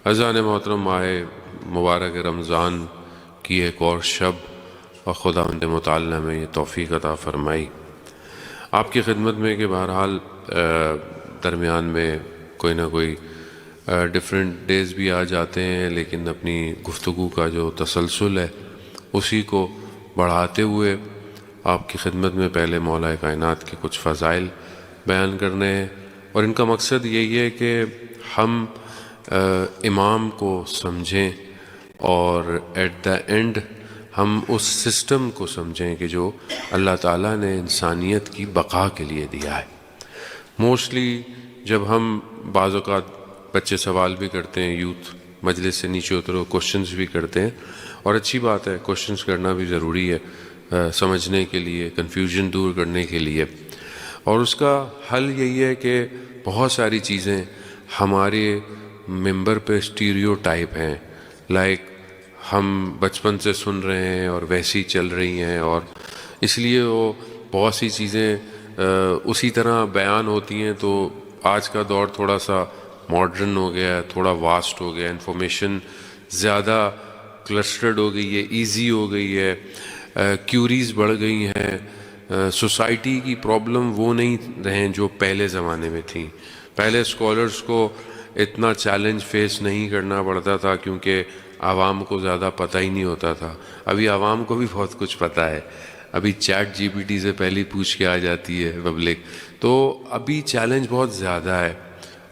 اذان محترم ماہ مبارک رمضان کی ایک اور شب اور خداوند متعالی میں یہ توفیق عطا فرمائی آپ کی خدمت میں کہ بہرحال درمیان میں کوئی نہ کوئی ڈیفرنٹ ڈیز بھی آ جاتے ہیں، لیکن اپنی گفتگو کا جو تسلسل ہے اسی کو بڑھاتے ہوئے آپ کی خدمت میں پہلے مولا کائنات کے کچھ فضائل بیان کرنے ہیں، اور ان کا مقصد یہی ہے کہ ہم امام کو سمجھیں اور ایٹ دا اینڈ ہم اس سسٹم کو سمجھیں کہ جو اللہ تعالیٰ نے انسانیت کی بقا کے لیے دیا ہے۔ موسٹلی جب ہم بعض اوقات بچے سوال بھی کرتے ہیں، یوتھ مجلس سے نیچے اترو کوشچنز بھی کرتے ہیں، اور اچھی بات ہے، کوشچنز کرنا بھی ضروری ہے سمجھنے کے لیے، کنفیوژن دور کرنے کے لیے، اور اس کا حل یہی ہے کہ بہت ساری چیزیں ہمارے ممبر پہ اسٹیریو ٹائپ ہیں، لائک ہم بچپن سے سن رہے ہیں اور ویسی چل رہی ہیں، اور اس لیے وہ بہت سی چیزیں اسی طرح بیان ہوتی ہیں۔ تو آج کا دور تھوڑا سا ماڈرن ہو گیا ہے، تھوڑا واسٹ ہو گیا، انفارمیشن زیادہ کلسٹرڈ ہو گئی ہے، ایزی ہو گئی ہے، کیوریز بڑھ گئی ہیں، سوسائٹی کی پرابلم وہ نہیں رہیں جو پہلے زمانے میں تھیں۔ پہلے اسکالرز کو اتنا چیلنج فیس نہیں کرنا پڑتا تھا کیونکہ عوام کو زیادہ پتہ ہی نہیں ہوتا تھا۔ ابھی عوام کو بھی بہت کچھ پتہ ہے، ابھی چیٹ جی پی ٹی سے پہلی پوچھ کے آ جاتی ہے پبلک، تو ابھی چیلنج بہت زیادہ ہے،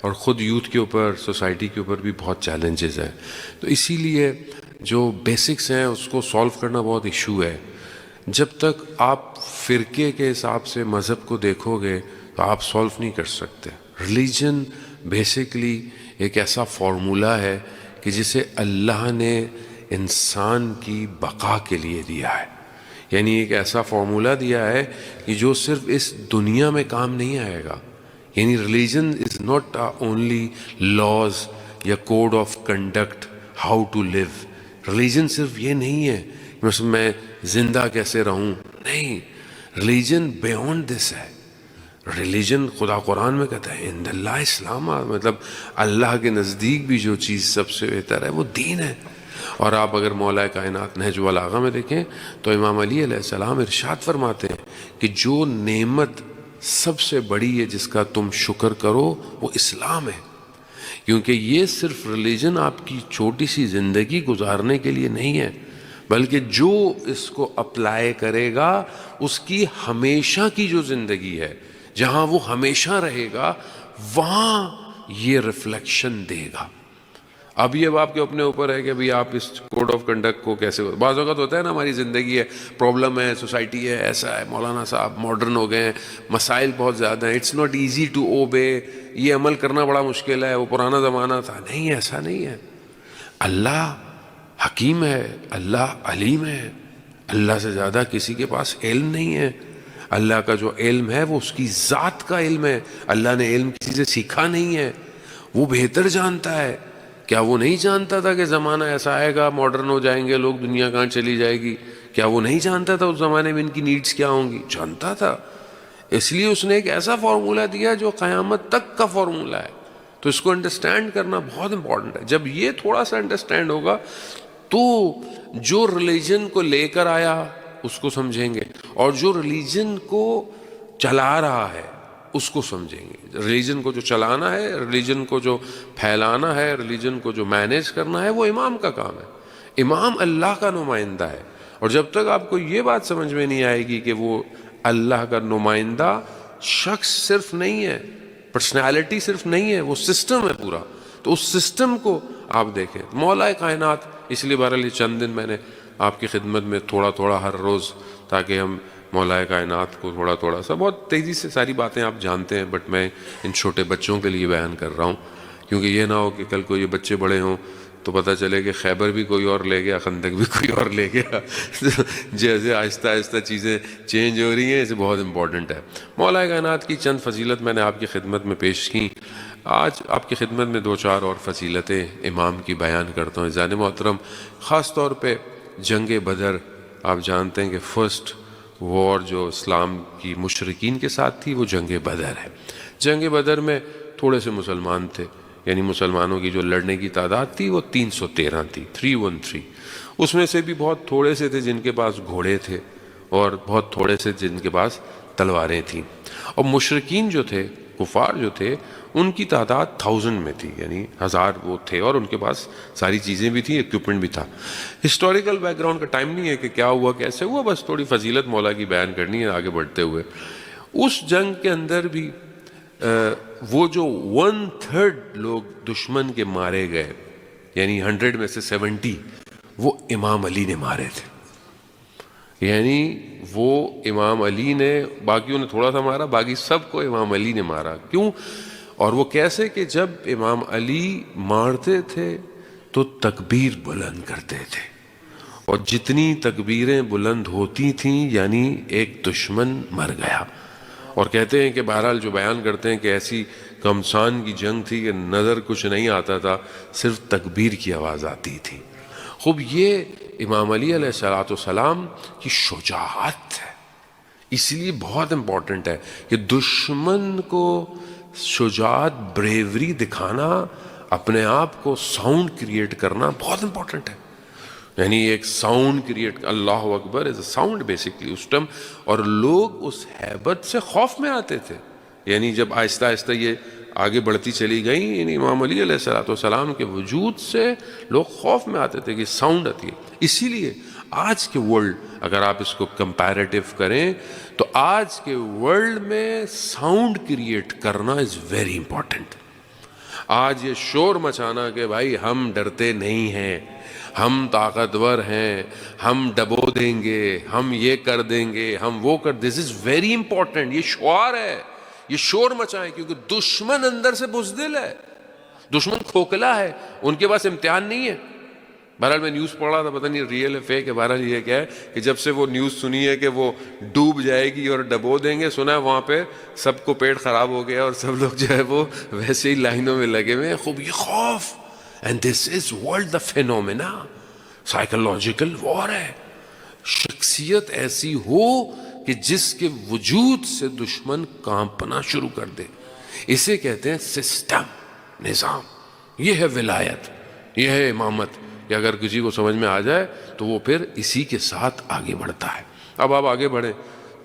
اور خود یوتھ کے اوپر، سوسائٹی کے اوپر بھی بہت چیلنجز ہیں۔ تو اسی لیے جو بیسکس ہیں اس کو سولو کرنا بہت ایشو ہے۔ جب تک آپ فرقے کے حساب سے مذہب کو دیکھو گے تو آپ سولو نہیں کر سکتے۔ ریلیجن بیسکلی ایک ایسا فارمولہ ہے کہ جسے اللہ نے انسان کی بقا کے لیے دیا ہے، یعنی ایک ایسا فارمولہ دیا ہے کہ جو صرف اس دنیا میں کام نہیں آئے گا۔ یعنی religion is not only laws یا code of conduct, how to live. Religion صرف یہ نہیں ہے کہ میں زندہ کیسے رہوں، نہیں، ریلیجن بیونڈ دس ہے۔ ریلیجن خدا قرآن میں کہتا ہے ان اللہ اسلام، مطلب اللہ کے نزدیک بھی جو چیز سب سے بہتر ہے وہ دین ہے۔ اور آپ اگر مولا کائنات نہج البلاغہ میں دیکھیں تو امام علی علیہ السلام ارشاد فرماتے ہیں کہ جو نعمت سب سے بڑی ہے جس کا تم شکر کرو وہ اسلام ہے، کیونکہ یہ صرف ریلیجن آپ کی چھوٹی سی زندگی گزارنے کے لیے نہیں ہے، بلکہ جو اس کو اپلائی کرے گا اس کی ہمیشہ کی جو زندگی ہے، جہاں وہ ہمیشہ رہے گا وہاں یہ ریفلیکشن دے گا۔ اب یہ آپ کے اپنے اوپر ہے کہ بھی آپ اس کوڈ آف کنڈکٹ کو کیسے، بعض اوقات ہوتا ہے نا ہماری زندگی ہے، پرابلم ہے، سوسائٹی ہے، ایسا ہے، مولانا صاحب ماڈرن ہو گئے ہیں، مسائل بہت زیادہ ہیں، it's not easy to obey, یہ عمل کرنا بڑا مشکل ہے، وہ پرانا زمانہ تھا۔ نہیں، ایسا نہیں ہے۔ اللہ حکیم ہے، اللہ علیم ہے، اللہ سے زیادہ کسی کے پاس علم نہیں ہے۔ اللہ کا جو علم ہے وہ اس کی ذات کا علم ہے، اللہ نے علم کسی سے سیکھا نہیں ہے، وہ بہتر جانتا ہے۔ کیا وہ نہیں جانتا تھا کہ زمانہ ایسا آئے گا، ماڈرن ہو جائیں گے لوگ، دنیا کہاں چلی جائے گی؟ کیا وہ نہیں جانتا تھا اس زمانے میں ان کی نیڈز کیا ہوں گی؟ جانتا تھا، اس لیے اس نے ایک ایسا فارمولہ دیا جو قیامت تک کا فارمولہ ہے۔ تو اس کو انڈرسٹینڈ کرنا بہت امپورٹنٹ ہے۔ جب یہ تھوڑا سا انڈرسٹینڈ ہوگا تو جو ریلیجن کو لے کر آیا اس کو سمجھیں گے، اور جو ریلیجن کو چلا رہا ہے اس کو سمجھیں گے۔ ریلیجن کو جو چلانا ہے، ریلیجن کو جو پھیلانا ہے، ریلیجن کو جو مینیج کرنا ہے، وہ امام کا کام ہے۔ امام اللہ کا نمائندہ ہے، اور جب تک آپ کو یہ بات سمجھ میں نہیں آئے گی کہ وہ اللہ کا نمائندہ شخص صرف نہیں ہے، پرسنالٹی صرف نہیں ہے، وہ سسٹم ہے پورا، تو اس سسٹم کو آپ دیکھیں۔ مولا کائنات، اس لیے بہرحال چند دن میں نے آپ کی خدمت میں تھوڑا تھوڑا ہر روز، تاکہ ہم مولا کائنات کو تھوڑا تھوڑا سا، بہت تیزی سے ساری باتیں آپ جانتے ہیں، بٹ میں ان چھوٹے بچوں کے لیے بیان کر رہا ہوں، کیونکہ یہ نہ ہو کہ کل کو یہ بچے بڑے ہوں تو پتہ چلے کہ خیبر بھی کوئی اور لے گیا، خندق بھی کوئی اور لے گیا۔ جیسے آہستہ آہستہ چیزیں چینج ہو رہی ہیں، اسے بہت امپورٹنٹ ہے۔ مولا کائنات کی چند فضیلت میں نے آپ کی خدمت میں پیش کی، آج آپ کی خدمت میں دو چار اور فضیلتیں امام کی بیان کرتا ہوں۔ عزیزان محترم، خاص طور پہ جنگ بدر، آپ جانتے ہیں کہ فرسٹ وار جو اسلام کی مشرکین کے ساتھ تھی وہ جنگ بدر ہے۔ جنگ بدر میں تھوڑے سے مسلمان تھے، یعنی مسلمانوں کی جو لڑنے کی تعداد تھی وہ 313 تھی، 313۔ اس میں سے بھی بہت تھوڑے سے تھے جن کے پاس گھوڑے تھے اور بہت تھوڑے سے جن کے پاس تلواریں تھیں، اور مشرکین جو تھے، کفار جو تھے، ان کی تعداد 1000 میں تھی، یعنی 1000 وہ تھے، اور ان کے پاس ساری چیزیں بھی تھیں، ایکوپمنٹ بھی تھا۔ ہسٹوریکل بیک گراؤنڈ کا ٹائم نہیں ہے کہ کیا ہوا کیسے ہوا، بس تھوڑی فضیلت مولا کی بیان کرنی ہے آگے بڑھتے ہوئے۔ اس جنگ کے اندر بھی وہ جو 1/3 لوگ دشمن کے مارے گئے، یعنی 100 میں سے 70 وہ امام علی نے مارے تھے، یعنی وہ امام علی نے، باقیوں نے تھوڑا سا مارا، باقی سب کو امام علی نے مارا۔ کیوں؟ اور وہ کیسے کہ جب امام علی مارتے تھے تو تکبیر بلند کرتے تھے، اور جتنی تکبیریں بلند ہوتی تھیں یعنی ایک دشمن مر گیا۔ اور کہتے ہیں کہ بہرحال جو بیان کرتے ہیں کہ ایسی گھمسان کی جنگ تھی کہ نظر کچھ نہیں آتا تھا، صرف تکبیر کی آواز آتی تھی۔ خوب یہ امام علی علیہ السلام کی شجاعت ہے، اس لیے بہت امپورٹنٹ ہے کہ دشمن کو شجاعت، بریوری دکھانا، اپنے آپ کو ساؤنڈ کریٹ کرنا بہت امپورٹنٹ ہے، یعنی ایک ساؤنڈ کریٹ، اللہ اکبر از اے ساؤنڈ بیسکلی اس ٹائم، اور لوگ اس ہیبت سے خوف میں آتے تھے۔ یعنی جب آہستہ آہستہ یہ آگے بڑھتی چلی گئی، یعنی امام علی علیہ السلام کے وجود سے لوگ خوف میں آتے تھے کہ ساؤنڈ آتی ہے۔ اسی لیے آج کے ورلڈ، اگر آپ اس کو کمپیریٹیو کریں تو آج کے ورلڈ میں ساؤنڈ کریٹ کرنا از ویری امپورٹنٹ۔ آج یہ شور مچانا کہ بھائی ہم ڈرتے نہیں ہیں، ہم طاقتور ہیں، ہم ڈبو دیں گے، ہم یہ کر دیں گے، ہم وہ کر، دس از ویری امپورٹنٹ۔ یہ شعار ہے، یہ شور مچائیں، کیونکہ دشمن اندر سے بزدل ہے، دشمن کھوکھلا ہے، ان کے پاس امتحان نہیں ہے۔ بہرحال میں نیوز پڑھ رہا تھا، پتہ نہیں ریئل ہے فیک ہے، بہرحال یہ کیا ہے کہ جب سے وہ نیوز سنی ہے کہ وہ ڈوب جائے گی اور ڈبو دیں گے، سنا ہے وہاں پہ سب کو پیٹ خراب ہو گیا اور سب لوگ جو ہے وہ ویسے ہی لائنوں میں لگے ہوئے ہیں۔ خوب یہ خوف، and this is world the phenomena, psychological war ہے۔ شخصیت ایسی ہو کہ جس کے وجود سے دشمن کانپنا شروع کر دے، اسے کہتے ہیں سسٹم، نظام۔ یہ ہے ولایت، یہ ہے امامت، کہ اگر کسی کو سمجھ میں آ جائے تو وہ پھر اسی کے ساتھ آگے بڑھتا ہے۔ اب آپ آگے بڑھیں،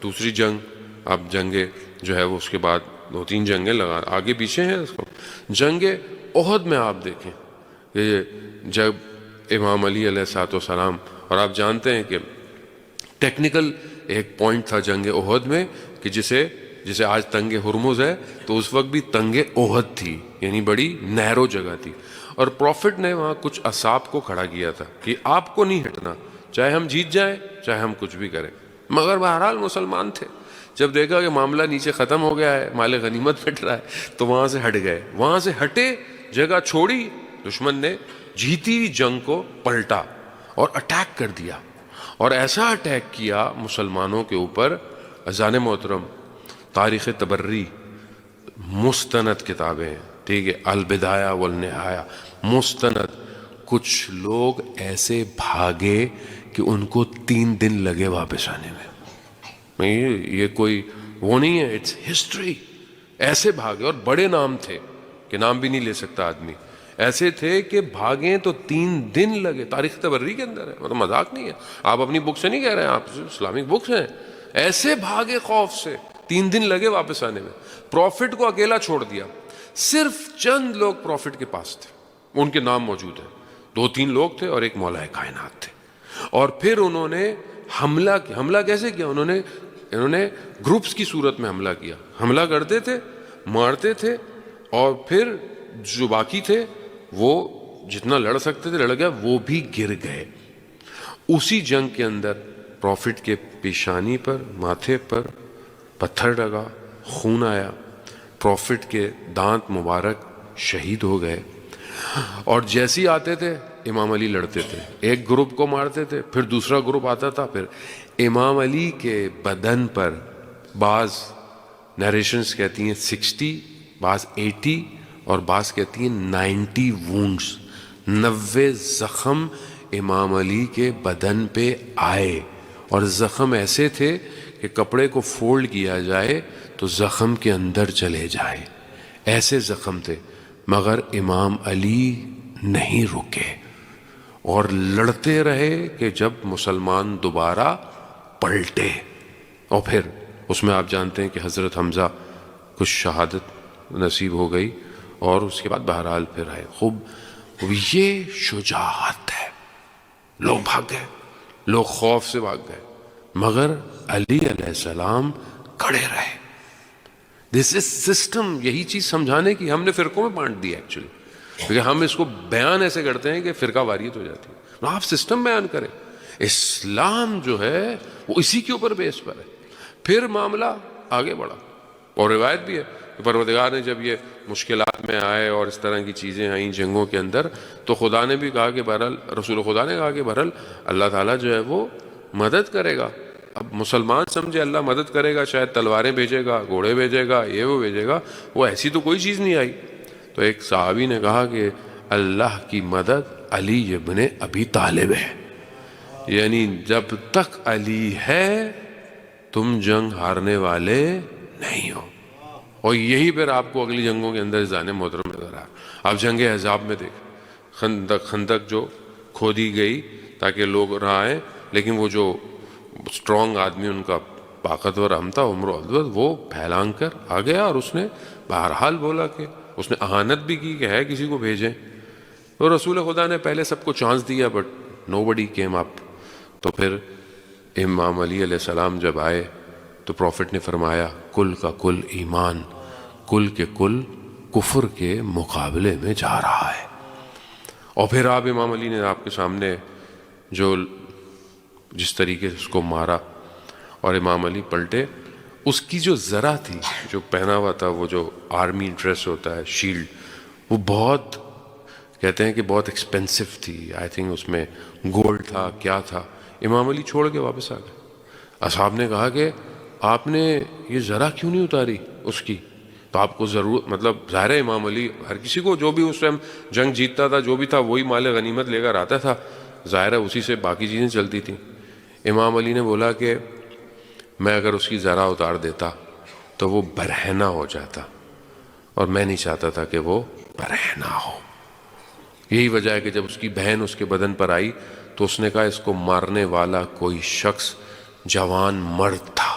دوسری جنگ، اب جنگیں جو ہے وہ اس کے بعد 2-3 جنگیں لگا آگے پیچھے ہیں اس کو۔ جنگ احد میں آپ دیکھیں کہ جب امام علی علیہ السلام، اور آپ جانتے ہیں کہ ٹیکنیکل ایک پوائنٹ تھا جنگ احد میں کہ جسے آج تنگ ہرمز ہے، تو اس وقت بھی تنگ احد تھی، یعنی بڑی نیرو جگہ تھی، اور پروفٹ نے وہاں کچھ اصحاب کو کھڑا کیا تھا کہ آپ کو نہیں ہٹنا، چاہے ہم جیت جائیں چاہے ہم کچھ بھی کریں۔ مگر بہرحال مسلمان تھے، جب دیکھا کہ معاملہ نیچے ختم ہو گیا ہے، مال غنیمت مٹ رہا ہے، تو وہاں سے ہٹ گئے، وہاں سے ہٹے، جگہ چھوڑی، دشمن نے جیتی ہوئی جنگ کو پلٹا اور اٹیک کر دیا، اور ایسا اٹیک کیا مسلمانوں کے اوپر۔ اذان محترم، تاریخ تبری مستند کتابیں ہیں، ٹھیک ہے، البدایہ والنہایہ مستند، کچھ لوگ ایسے بھاگے کہ ان کو 3 دن لگے واپس آنے میں۔ یہ کوئی وہ نہیں ہے، اٹس ہسٹری۔ ایسے بھاگے، اور بڑے نام تھے کہ نام بھی نہیں لے سکتا آدمی، ایسے تھے کہ بھاگیں تو 3 دن لگے۔ تاریخ تبری کے اندر ہے، مطلب مذاق نہیں ہے، آپ اپنی بک سے نہیں کہہ رہے ہیں، آپ اسلامک بکس ہیں۔ ایسے بھاگے خوف سے، 3 دن لگے واپس آنے میں۔ پروفٹ کو اکیلا چھوڑ دیا، صرف چند لوگ پروفٹ کے پاس تھے، ان کے نام موجود ہیں، 2-3 لوگ تھے اور ایک مولا کائنات تھے۔ اور پھر انہوں نے حملہ کیا۔ حملہ کیسے کیا؟ انہوں نے گروپس کی صورت میں حملہ کیا، حملہ کرتے تھے، مارتے تھے، اور پھر جو باقی تھے وہ جتنا لڑ سکتے تھے لڑ گئے، وہ بھی گر گئے۔ اسی جنگ کے اندر پروفٹ کے پیشانی پر، ماتھے پر پتھر لگا، خون آیا، پروفٹ کے دانت مبارک شہید ہو گئے۔ اور جیسے ہی آتے تھے امام علی لڑتے تھے، ایک گروپ کو مارتے تھے، پھر دوسرا گروپ آتا تھا، پھر امام علی کے بدن پر بعض نیریشنز کہتی ہیں 60، بعض 80، اور بعض کہتی ہیں 90 وونڈز، 90 زخم امام علی کے بدن پہ آئے، اور زخم ایسے تھے کہ کپڑے کو فولڈ کیا جائے تو زخم کے اندر چلے جائے، ایسے زخم تھے۔ مگر امام علی نہیں رکے اور لڑتے رہے کہ جب مسلمان دوبارہ پلٹے. اور پھر اس میں آپ جانتے ہیں کہ حضرت حمزہ کچھ شہادت نصیب ہو گئی اور اس کے بعد بہرحال پھر آئے. خوب یہ شجاعت ہے. لوگ بھاگ گئے، لوگ خوف سے بھاگ گئے، مگر علی علیہ السلام کھڑے رہے. دس از سسٹم. یہی چیز سمجھانے کی ہم نے فرقوں میں بانٹ دی ایکچولی، کیونکہ ہم اس کو بیان ایسے کرتے ہیں کہ فرقہ واریت ہو جاتی ہے. آپ سسٹم بیان کریں. اسلام جو ہے وہ اسی کے اوپر بیس پر ہے. پھر معاملہ آگے بڑھا اور روایت بھی ہے کہ پروردگار نے جب یہ مشکلات میں آئے اور اس طرح کی چیزیں آئیں جنگوں کے اندر، تو خدا نے بھی کہا کہ بہرحال رسول خدا نے کہا کہ بہرحال اللہ تعالیٰ جو ہے وہ مدد کرے گا. اب مسلمان سمجھے اللہ مدد کرے گا، شاید تلواریں بھیجے گا، گھوڑے بھیجے گا، یہ وہ بھیجے گا. وہ ایسی تو کوئی چیز نہیں آئی. تو ایک صحابی نے کہا کہ اللہ کی مدد علی ابن ابی طالب ہے، یعنی جب تک علی ہے تم جنگ ہارنے والے نہیں ہو. اور یہی پھر آپ کو اگلی جنگوں کے اندر جان محترم نظر آیا. آپ جنگ احزاب میں دیکھیں، خندق جو کھودی گئی تاکہ لوگ نہ آئیں، لیکن وہ جو اسٹرانگ آدمی ان کا طاقتور ہم تھا عمر عدوت، وہ پھیلانگ کر آ گیا اور اس نے بہرحال بولا کہ اس نے اہانت بھی کی کہ ہے کسی کو بھیجیں. تو رسول خدا نے پہلے سب کو چانس دیا but no body came up. تو پھر امام علی علیہ السلام جب آئے تو پروفٹ نے فرمایا کل کا کل ایمان کل کے کل کفر کے مقابلے میں جا رہا ہے. اور پھر آپ امام علی نے آپ کے سامنے جو جس طریقے سے اس کو مارا اور امام علی پلٹے، اس کی جو ذرا تھی جو پہنا ہوا تھا، وہ جو آرمی ڈریس ہوتا ہے شیلڈ، وہ بہت کہتے ہیں کہ بہت ایکسپینسو تھی. آئی تھنک اس میں گولڈ تھا، کیا تھا. امام علی چھوڑ کے واپس آ گئے. اصحاب نے کہا کہ آپ نے یہ ذرا کیوں نہیں اتاری اس کی؟ تو آپ کو ضرورت، مطلب ظاہر ہے امام علی ہر کسی کو جو بھی اس ٹائم جنگ جیتتا تھا جو بھی تھا وہی مال غنیمت لے کر آتا تھا، ظاہر ہے اسی سے باقی چیزیں چلتی تھیں. امام علی نے بولا کہ میں اگر اس کی ذرا اتار دیتا تو وہ برہنہ ہو جاتا اور میں نہیں چاہتا تھا کہ وہ برہنہ ہو. یہی وجہ ہے کہ جب اس کی بہن اس کے بدن پر آئی تو اس نے کہا اس کو مارنے والا کوئی شخص جوان مرد تھا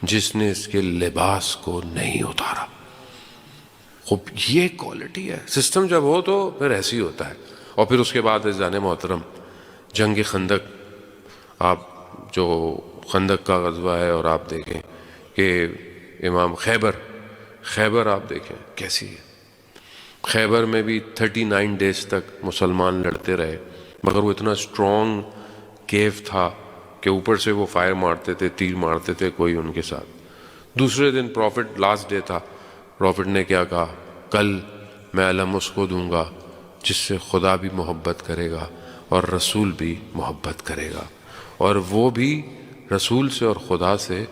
جس نے اس کے لباس کو نہیں اتارا. خوب یہ کوالٹی ہے. سسٹم جب ہو تو پھر ایسے ہی ہوتا ہے. اور پھر اس کے بعد عزیزان محترم جنگ خندق، آپ جو خندق کا غزوہ ہے اور آپ دیکھیں کہ امام خیبر آپ دیکھیں کیسی ہے. خیبر میں بھی 39 ڈیز تک مسلمان لڑتے رہے، مگر وہ اتنا اسٹرانگ کیف تھا کہ اوپر سے وہ فائر مارتے تھے، تیر مارتے تھے کوئی ان کے ساتھ. دوسرے دن پروفٹ لاسٹ ڈے تھا، پروفٹ نے کیا کہا، کل میں علم اس کو دوں گا جس سے خدا بھی محبت کرے گا اور رسول بھی محبت کرے گا، اور وہ بھی رسول سے اور خدا سے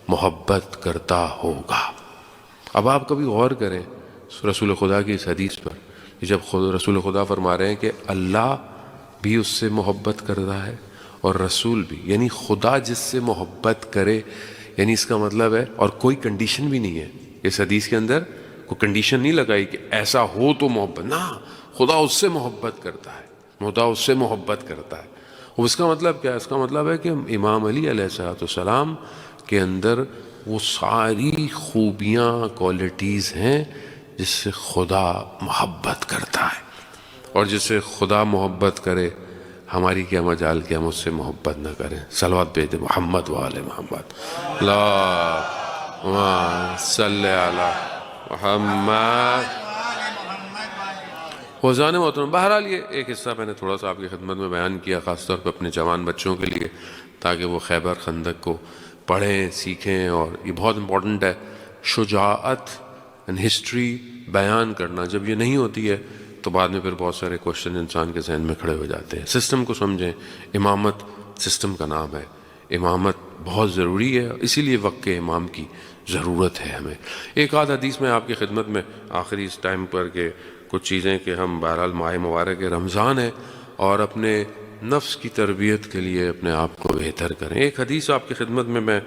محبت کرتا ہوگا. اب آپ کبھی غور کریں رسول خدا کی اس حدیث پر، جب رسول خدا فرما رہے ہیں کہ اللہ بھی اس سے محبت کرتا ہے اور رسول بھی، یعنی خدا جس سے محبت کرے، یعنی اس کا مطلب ہے، اور کوئی کنڈیشن بھی نہیں ہے اس حدیث کے اندر، کوئی کنڈیشن نہیں لگائی کہ ایسا ہو تو محبت، نہ، خدا اس سے محبت کرتا ہے، خدا اس سے محبت کرتا ہے. اور اس کا مطلب کیا ہے؟ اس کا مطلب ہے کہ امام علی علیہ السلام کے اندر وہ ساری خوبیاں کوالٹیز ہیں جس سے خدا محبت کرتا ہے. اور جس سے خدا محبت کرے ہماری کیا مجال کہ ہم اس سے محبت نہ کریں. صلوات بھیج دیں محمد وآل محمد. اللہم صلی علی محمد. حضرات محترم، بہرحال یہ ایک حصہ میں نے تھوڑا سا آپ کی خدمت میں بیان کیا، خاص طور پہ اپنے جوان بچوں کے لیے، تاکہ وہ خیبر خندق کو پڑھیں، سیکھیں. اور یہ بہت امپورٹنٹ ہے، شجاعت اینڈ ہسٹری بیان کرنا. جب یہ نہیں ہوتی ہے تو بعد میں پھر بہت سارے کوشچن انسان کے ذہن میں کھڑے ہو جاتے ہیں. سسٹم کو سمجھیں. امامت سسٹم کا نام ہے. امامت بہت ضروری ہے، اسی لیے وقت کے امام کی ضرورت ہے ہمیں. ایک آدھ حدیث میں آپ کی خدمت میں آخری اس ٹائم پر کہ کچھ چیزیں کہ ہم بہرحال ماہ مبارک رمضان ہے اور اپنے نفس کی تربیت کے لیے اپنے آپ کو بہتر کریں. ایک حدیث آپ کی خدمت میں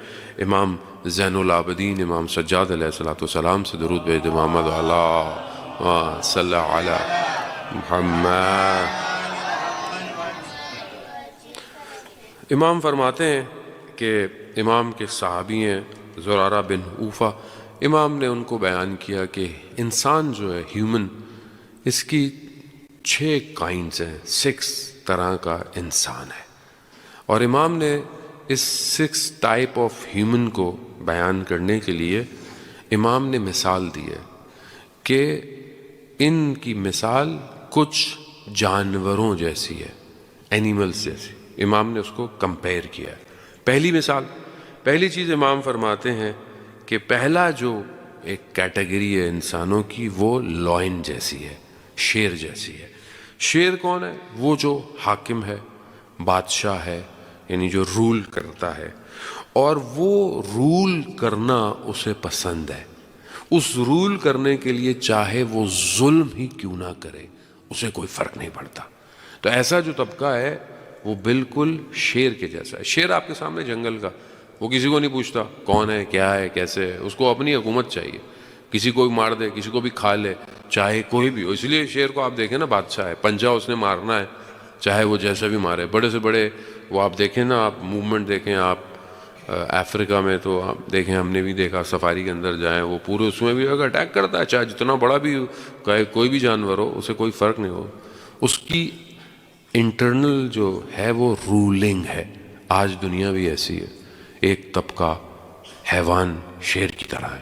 امام زین العابدین امام سجاد علیہ السلام سے درود بھیج دیں محمد صلی علی محمد۔ امام فرماتے ہیں کہ امام کے صحابی ہیں زرارہ بن اوفا، امام نے ان کو بیان کیا کہ انسان جو ہے ہیومن، اس کی 6 کائنڈز ہیں، 6 طرح کا انسان ہے، اور امام نے اس 6 ٹائپ آف ہیومن کو بیان کرنے کے لیے امام نے مثال دی ہے کہ ان کی مثال کچھ جانوروں جیسی ہے، اینیملز جیسی۔ امام نے اس کو کمپیئر کیا ہے۔ پہلی مثال، پہلی چیز امام فرماتے ہیں کہ پہلا جو ایک کیٹیگری ہے انسانوں کی، وہ لائن جیسی ہے، شیر جیسی ہے۔ شیر کون ہے؟ وہ جو حاکم ہے، بادشاہ ہے، یعنی جو رول کرتا ہے، اور وہ رول کرنا اسے پسند ہے۔ اس رول کرنے کے لیے چاہے وہ ظلم ہی کیوں نہ کرے، اسے کوئی فرق نہیں پڑتا۔ تو ایسا جو طبقہ ہے وہ بالکل شیر کے جیسا ہے۔ شیر آپ کے سامنے جنگل کا، وہ کسی کو نہیں پوچھتا کون ہے، کیا ہے، کیسے ہے، اس کو اپنی حکومت چاہیے، کسی کو بھی مار دے، کسی کو بھی کھا لے، چاہے کوئی بھی ہو۔ اس لیے شیر کو آپ دیکھیں نا، بادشاہ ہے، پنجہ اس نے مارنا ہے، چاہے وہ جیسا بھی مارے۔ بڑے سے بڑے وہ آپ دیکھیں نا، آپ موومنٹ دیکھیں، آپ افریقہ میں تو آپ دیکھیں، ہم نے بھی دیکھا، سفاری کے اندر جائیں، وہ پورے اس میں بھی اگر اٹیک کرتا ہے، چاہے جتنا بڑا بھی کوئی بھی جانور ہو، اسے کوئی فرق نہیں ہو۔ اس کی انٹرنل جو ہے وہ رولنگ ہے۔ آج دنیا بھی ایسی ہے، ایک طبقہ حیوان شیر کی طرح ہے،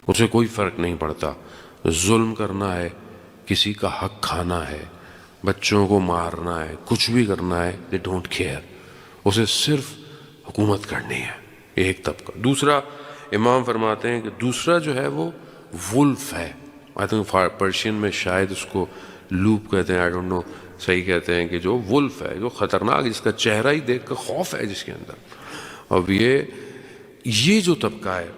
اسے کوئی فرق نہیں پڑتا، ظلم کرنا ہے، کسی کا حق کھانا ہے، بچوں کو مارنا ہے، کچھ بھی کرنا ہے، they don't care، اسے صرف حکومت کرنی ہے۔ ایک طبقہ۔ دوسرا امام فرماتے ہیں کہ دوسرا جو ہے وہ وولف ہے۔ آئی تھنک پرشین میں شاید اس کو لوپ کہتے ہیں، آئی ڈونٹ نو صحیح کہتے ہیں، کہ جو وولف ہے، جو خطرناک، جس کا چہرہ ہی دیکھ کر خوف ہے جس کے اندر۔ اب یہ جو طبقہ ہے،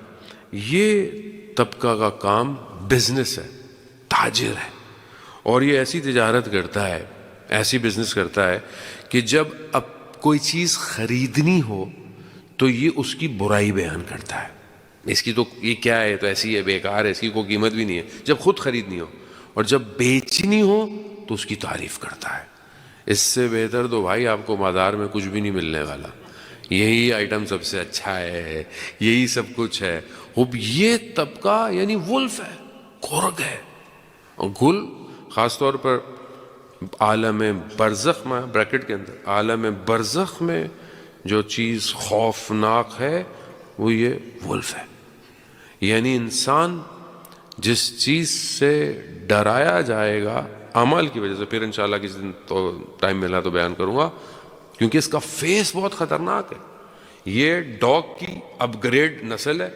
یہ طبقہ کا کام بزنس ہے، تاجر ہے، اور یہ ایسی تجارت کرتا ہے، ایسی بزنس کرتا ہے کہ جب اب کوئی چیز خریدنی ہو تو یہ اس کی برائی بیان کرتا ہے، اس کی تو یہ کیا ہے، تو ایسی ہے، بیکار ہے، اس کی کوئی قیمت بھی نہیں ہے، جب خود خریدنی ہو، اور جب بیچنی ہو تو اس کی تعریف کرتا ہے۔ اس سے بہتر تو بھائی آپ کو بازار میں کچھ بھی نہیں ملنے والا، یہی آئٹم سب سے اچھا ہے، یہی سب کچھ ہے۔ اب یہ طبقہ یعنی وولف ہے، گرگ ہے، اور گل خاص طور پر عالم برزخ میں، بریکٹ کے اندر عالم برزخ میں جو چیز خوفناک ہے وہ یہ وولف ہے۔ یعنی انسان جس چیز سے ڈرایا جائے گا عمل کی وجہ سے، پھر انشاءاللہ کسی دن تو ٹائم ملا تو بیان کروں گا، کیونکہ اس کا فیس بہت خطرناک ہے۔ یہ ڈاگ کی اپ گریڈ نسل ہے،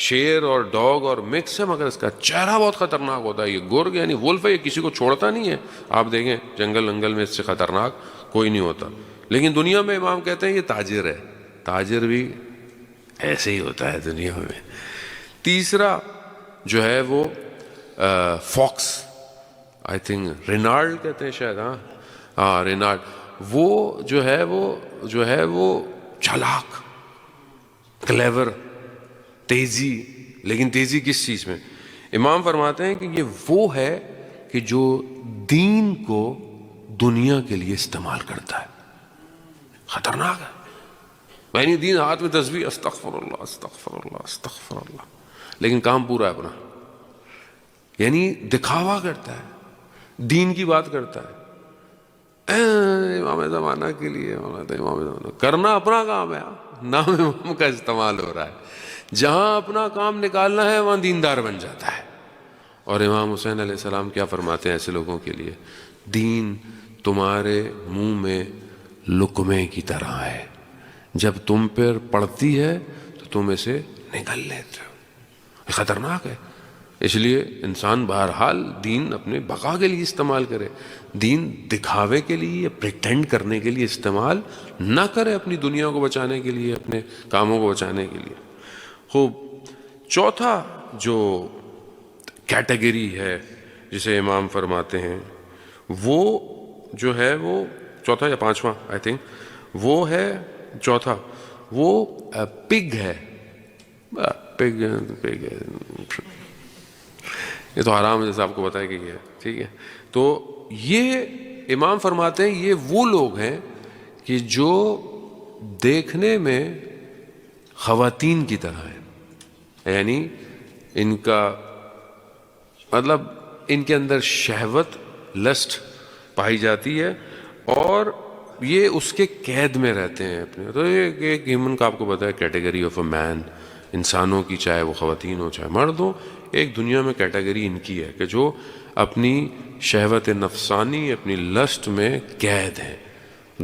شیر اور ڈاگ اور مکس ہے، مگر اس کا چہرہ بہت خطرناک ہوتا ہے۔ یہ گرگ یعنی وولف ہے، یہ کسی کو چھوڑتا نہیں ہے۔ آپ دیکھیں جنگل انگل میں اس سے خطرناک کوئی نہیں ہوتا، لیکن دنیا میں امام کہتے ہیں یہ تاجر ہے۔ تاجر بھی ایسے ہی ہوتا ہے دنیا میں۔ تیسرا جو ہے وہ فاکس، آئی تھنک رینارڈ کہتے ہیں شاید، ہاں رینارڈ، وہ جو ہے وہ چالاک، کلیور، تیزی۔ لیکن تیزی کس چیز میں؟ امام فرماتے ہیں کہ یہ وہ ہے کہ جو دین کو دنیا کے لیے استعمال کرتا ہے، خطرناک ہے۔ یعنی دین ہاتھ میں تسبیح، استغفر اللہ استغفر اللہ استغفر اللہ، لیکن کام پورا ہے اپنا، یعنی دکھاوا کرتا ہے، دین کی بات کرتا ہے، امام زمانہ کے لیے امام زمانہ کرنا اپنا کام ہے، نام امام کا استعمال ہو رہا ہے، جہاں اپنا کام نکالنا ہے وہاں دیندار بن جاتا ہے۔ اور امام حسین علیہ السلام کیا فرماتے ہیں ایسے لوگوں کے لیے؟ دین تمہارے منہ میں لقمے کی طرح ہے، جب تم پر پڑتی ہے تو تم اسے نگل لیتے ہو۔ خطرناک ہے۔ اس لیے انسان بہرحال دین اپنے بقا کے لیے استعمال کرے، دین دکھاوے کے لیے، پریٹینڈ کرنے کے لیے استعمال نہ کرے، اپنی دنیا کو بچانے کے لیے، اپنے کاموں کو بچانے کے لیے۔ خوب، چوتھا جو کیٹیگری ہے جسے امام فرماتے ہیں، وہ جو ہے وہ چوتھا یا پانچواں، آئی تھنک وہ ہے چوتھا، وہ پگ ہے۔ پگ یہ تو حرام ہے جیسے آپ کو بتایا کہ یہ ہے، ٹھیک ہے. تو یہ امام فرماتے ہیں یہ وہ لوگ ہیں کہ جو دیکھنے میں خواتین کی طرح ہیں، یعنی ان کا مطلب ان کے اندر شہوت، لسٹ پائی جاتی ہے اور یہ اس کے قید میں رہتے ہیں اپنے. تو یہ ایک ہیومن کا آپ کو پتا ہے کیٹیگری آف اے مین، انسانوں کی، چاہے وہ خواتین ہو چاہے مرد ہو، ایک دنیا میں کیٹیگری ان کی ہے کہ جو اپنی شہوت نفسانی، اپنی لسٹ میں قید ہیں.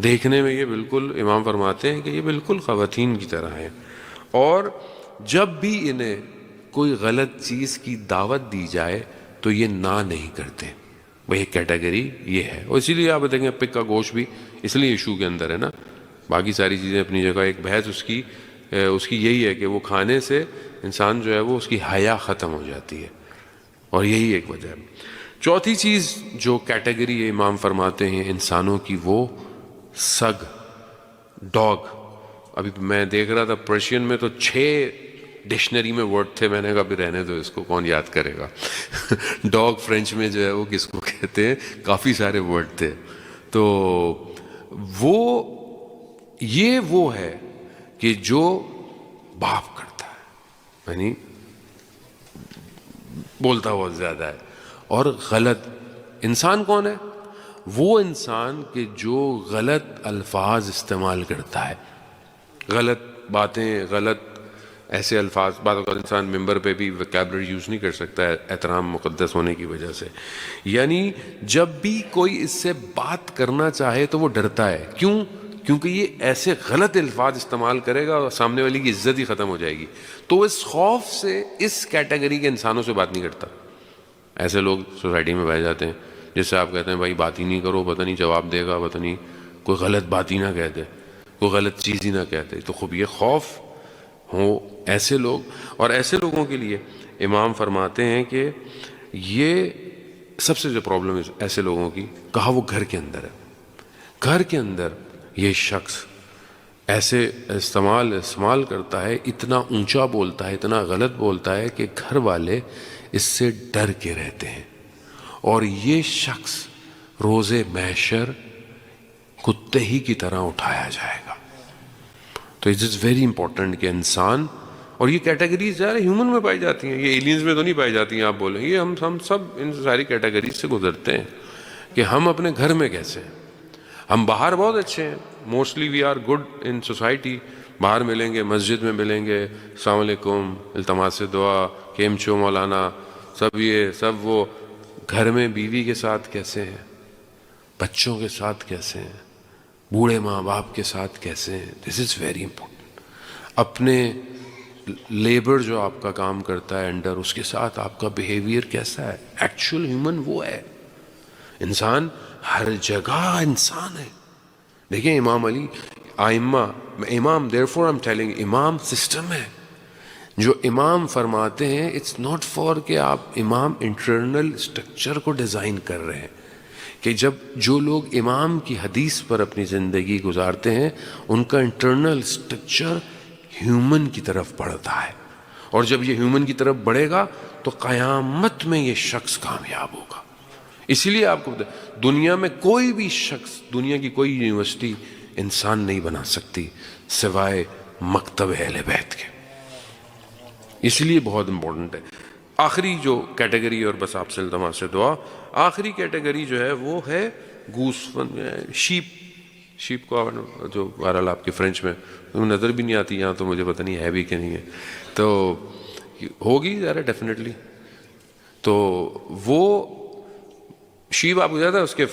دیکھنے میں یہ بالکل، امام فرماتے ہیں کہ یہ بالکل خواتین کی طرح ہیں، اور جب بھی انہیں کوئی غلط چیز کی دعوت دی جائے تو یہ نہ نہیں کرتے. وہی کیٹیگری یہ ہے. اور اسی لیے آپ بتائیں گے پک کا گوشت بھی اس لیے ایشو کے اندر ہے نا، باقی ساری چیزیں اپنی جگہ. ایک بحث اس کی یہی ہے کہ وہ کھانے سے انسان جو ہے وہ اس کی حیا ختم ہو جاتی ہے، اور یہی ایک وجہ ہے. چوتھی چیز جو کیٹیگری امام فرماتے ہیں انسانوں کی، وہ سگ، ڈاگ. ابھی میں دیکھ رہا تھا پرشین میں تو 6 ڈکشنری میں ورڈ تھے، میں نے کہا بھی رہنے دو اس کو، کون یاد کرے گا. ڈاگ فرینچ میں جو ہے وہ کس کو کہتے ہیں، کافی سارے ورڈ تھے. تو وہ ہے کہ جو باپ کرتا ہے، یعنی بولتا بہت زیادہ ہے. اور غلط انسان کون ہے؟ وہ انسان کہ جو غلط الفاظ استعمال کرتا ہے، غلط باتیں، غلط ایسے الفاظ. بعض اوقات انسان ممبر پہ بھی ویکیبلری یوز نہیں کر سکتا ہے احترام مقدس ہونے کی وجہ سے. یعنی جب بھی کوئی اس سے بات کرنا چاہے تو وہ ڈرتا ہے. کیوں؟ کیونکہ یہ ایسے غلط الفاظ استعمال کرے گا اور سامنے والی کی عزت ہی ختم ہو جائے گی. تو اس خوف سے اس کیٹیگری کے انسانوں سے بات نہیں کرتا. ایسے لوگ سوسائٹی میں پائے جاتے ہیں جس سے آپ کہتے ہیں بھائی بات ہی نہیں کرو، پتہ نہیں جواب دے گا، پتہ نہیں کوئی غلط بات ہی نہ کہہ دے، کوئی غلط چیز ہی نہ کہتے. تو خوب یہ خوف ہو ایسے لوگ. اور ایسے لوگوں کے لیے امام فرماتے ہیں کہ یہ سب سے جو پرابلم ہے ایسے لوگوں کی، کہا وہ گھر کے اندر ہے. گھر کے اندر یہ شخص ایسے استعمال کرتا ہے، اتنا اونچا بولتا ہے، اتنا غلط بولتا ہے کہ گھر والے اس سے ڈر کے رہتے ہیں. اور یہ شخص روز محشر کتے ہی کی طرح اٹھایا جائے گا. تو اٹ از ویری امپورٹنٹ کہ انسان، اور یہ کیٹیگریز ظاہر ہیومن میں پائی جاتی ہیں، یہ ایلینز میں تو نہیں پائی جاتی ہیں. آپ بولیں یہ ہم سب ان ساری کیٹیگریز سے گزرتے ہیں کہ ہم اپنے گھر میں کیسے ہیں. ہم باہر بہت اچھے ہیں، mostly we are good in society. باہر ملیں گے، مسجد میں ملیں گے، السلام علیکم، التماس دعا، کیم چو مولانا، سب یہ سب وہ. گھر میں بیوی کے ساتھ کیسے ہیں، بچوں کے ساتھ کیسے ہیں، بوڑھے ماں باپ کے ساتھ کیسے ہیں. دس از ویری امپورٹنٹ. اپنے لیبر جو آپ کا کام کرتا ہے انڈر، اس کے ساتھ آپ کا بیہیویئر کیسا ہے. ایکچوئل ہیومن وہ ہے. انسان ہر جگہ انسان ہے. دیکھیں امام علی، امام therefore I'm telling you، امام سسٹم ہے. جو امام فرماتے ہیں اٹس ناٹ فار کہ آپ امام انٹرنل اسٹرکچر کو ڈیزائن کر رہے ہیں، کہ جب جو لوگ امام کی حدیث پر اپنی زندگی گزارتے ہیں ان کا انٹرنل اسٹرکچر ہیومن کی طرف بڑھتا ہے. اور جب یہ ہیومن کی طرف بڑھے گا تو قیامت میں یہ شخص کامیاب ہوگا. اسی لیے آپ کو دنیا میں کوئی بھی شخص، دنیا کی کوئی یونیورسٹی انسان نہیں بنا سکتی سوائے مکتب اہل بیت کے. اس لیے بہت امپورٹنٹ ہے. آخری جو کیٹیگری، اور بس آپ سے التماس سے دعا، آخری کیٹیگری جو ہے وہ ہے شیپ کو، جو بہرحال آپ کے فرینچ میں نظر بھی نہیں آتی یہاں، تو مجھے پتہ نہیں ہے بھی کہ نہیں ہے، تو ہوگی ذرا ڈیفینیٹلی. تو وہ شیپ آپ کو جاتا ہے، اس کے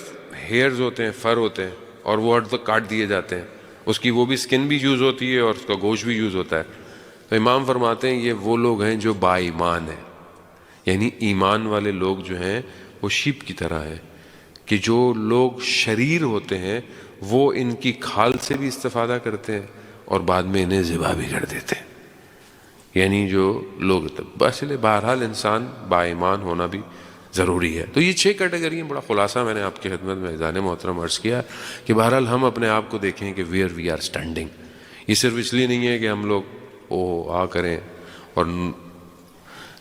ہیئرز ہوتے ہیں، فر ہوتے ہیں، اور وہ ہر وقت کاٹ دیے جاتے ہیں. اس کی وہ بھی سکن بھی یوز ہوتی ہے اور اس کا گوشت بھی یوز ہوتا ہے. تو امام فرماتے ہیں یہ وہ لوگ ہیں جو با ایمان ہیں، یعنی ایمان والے لوگ جو ہیں وہ شیپ کی طرح ہیں، کہ جو لوگ شریر ہوتے ہیں وہ ان کی کھال سے بھی استفادہ کرتے ہیں اور بعد میں انہیں ذبح بھی کر دیتے ہیں. یعنی جو لوگ، بس بہرحال انسان با ایمان ہونا بھی ضروری ہے. تو یہ 6 کیٹیگری ہیں. بڑا خلاصہ میں نے آپ کی خدمت میں اذان محترم عرض کیا کہ بہرحال ہم اپنے آپ کو دیکھیں کہ ویئر وی آر اسٹینڈنگ. یہ صرف اس لیے نہیں ہے کہ ہم لوگ کریں، اور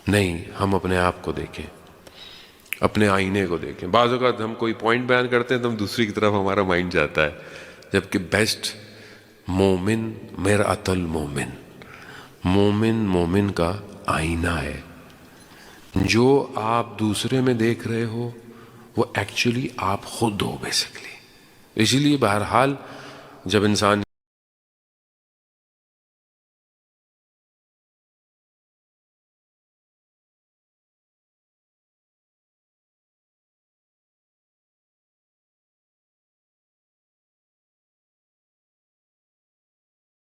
نہیں، ہم اپنے آپ کو دیکھیں اپنے آئینے کو دیکھیں. بعض اوقات ہم کوئی پوائنٹ بیان کرتے ہیں تو ہم دوسری کی طرف ہمارا مائنڈ جاتا ہے، جبکہ بیسٹ مومن مرآت المومن، مومن مومن کا آئینہ ہے. جو آپ دوسرے میں دیکھ رہے ہو وہ ایکچولی آپ خود ہو بیسکلی. اسی لیے بہرحال جب انسان